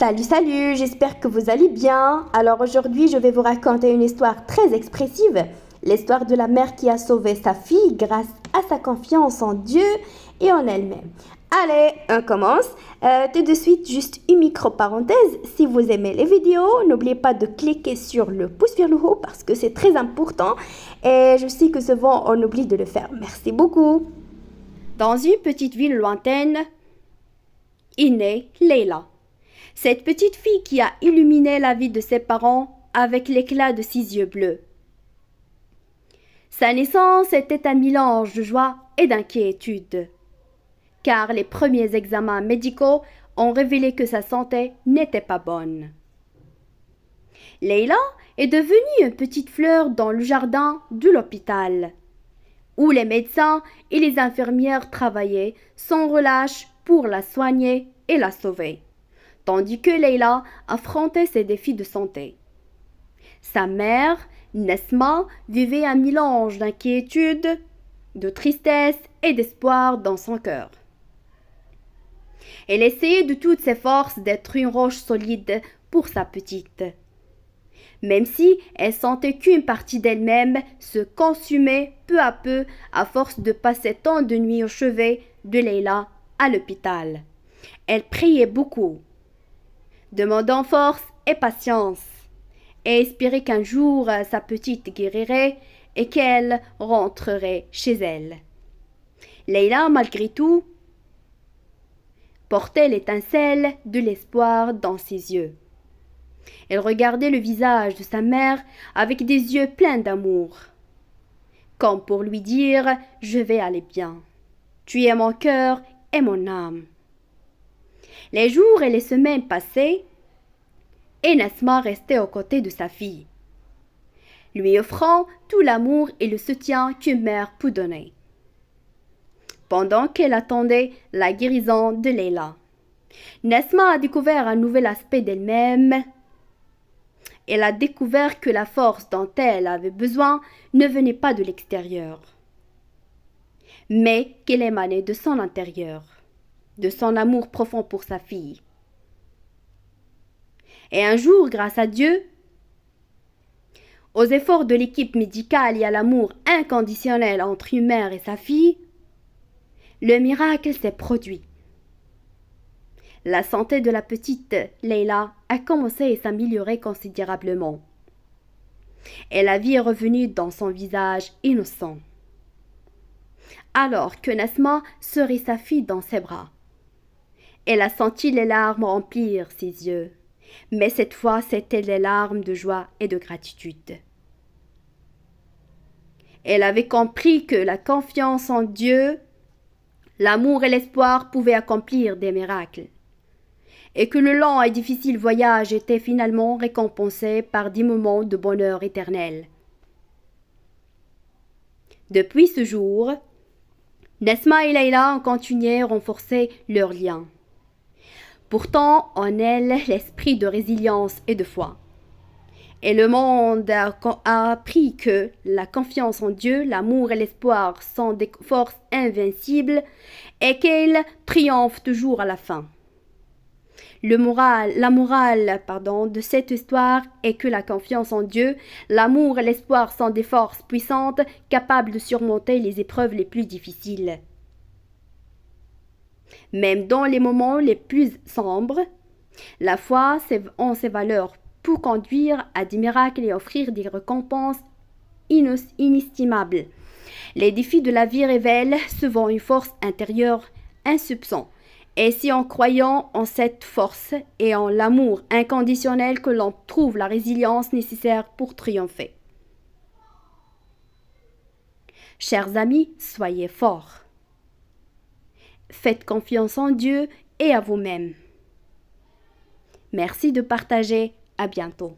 Salut, j'espère que vous allez bien. Alors aujourd'hui, je vais vous raconter une histoire très expressive, l'histoire de la mère qui a sauvé sa fille grâce à sa confiance en Dieu et en elle-même. Allez, on commence. Tout de suite, juste une micro-parenthèse. Si vous aimez les vidéos, n'oubliez pas de cliquer sur le pouce vers le haut parce que c'est très important et je sais que souvent on oublie de le faire. Merci beaucoup. Dans une petite ville lointaine, est née Leila. Cette petite fille qui a illuminé la vie de ses parents avec l'éclat de ses yeux bleus. Sa naissance était un mélange de joie et d'inquiétude, car les premiers examens médicaux ont révélé que sa santé n'était pas bonne. Leila est devenue une petite fleur dans le jardin de l'hôpital, où les médecins et les infirmières travaillaient sans relâche pour la soigner et la sauver, tandis que Leila affrontait ses défis de santé. Sa mère, Nesma, vivait un mélange d'inquiétude, de tristesse et d'espoir dans son cœur. Elle essayait de toutes ses forces d'être une roche solide pour sa petite. Même si elle sentait qu'une partie d'elle-même se consumait peu à peu à force de passer tant de nuits au chevet de Leila à l'hôpital. Elle priait beaucoup, demandant force et patience, et espérait qu'un jour sa petite guérirait et qu'elle rentrerait chez elle. Leila, malgré tout, portait l'étincelle de l'espoir dans ses yeux. Elle regardait le visage de sa mère avec des yeux pleins d'amour, comme pour lui dire « Je vais aller bien. Tu es mon cœur et mon âme. » Les jours et les semaines passaient, et Nesma restait aux côtés de sa fille, lui offrant tout l'amour et le soutien qu'une mère peut donner. Pendant qu'elle attendait la guérison de Leila, Nesma a découvert un nouvel aspect d'elle-même. Elle a découvert que la force dont elle avait besoin ne venait pas de l'extérieur, mais qu'elle émanait de son intérieur, de son amour profond pour sa fille. Et un jour, grâce à Dieu, aux efforts de l'équipe médicale et à l'amour inconditionnel entre une mère et sa fille, le miracle s'est produit. La santé de la petite Leila a commencé à s'améliorer considérablement. Et la vie est revenue dans son visage innocent. Alors que Nesma serrait sa fille dans ses bras, elle a senti les larmes remplir ses yeux. Mais cette fois, c'étaient les larmes de joie et de gratitude. Elle avait compris que la confiance en Dieu, l'amour et l'espoir pouvaient accomplir des miracles, et que le long et difficile voyage était finalement récompensé par des moments de bonheur éternel. Depuis ce jour, Nesma et Leila ont continué à renforcer leur lien. Pourtant, en elle, l'esprit de résilience et de foi. Et le monde a appris que la confiance en Dieu, l'amour et l'espoir sont des forces invincibles et qu'elles triomphent toujours à la fin. La morale de cette histoire est que la confiance en Dieu, l'amour et l'espoir sont des forces puissantes capables de surmonter les épreuves les plus difficiles. Même dans les moments les plus sombres, la foi en ses valeurs pour conduire à des miracles et offrir des récompenses inestimables. Les défis de la vie révèlent souvent une force intérieure insoupçonnée. Et c'est en croyant en cette force et en l'amour inconditionnel que l'on trouve la résilience nécessaire pour triompher. Chers amis, soyez forts. Faites confiance en Dieu et à vous-même. Merci de partager. À bientôt.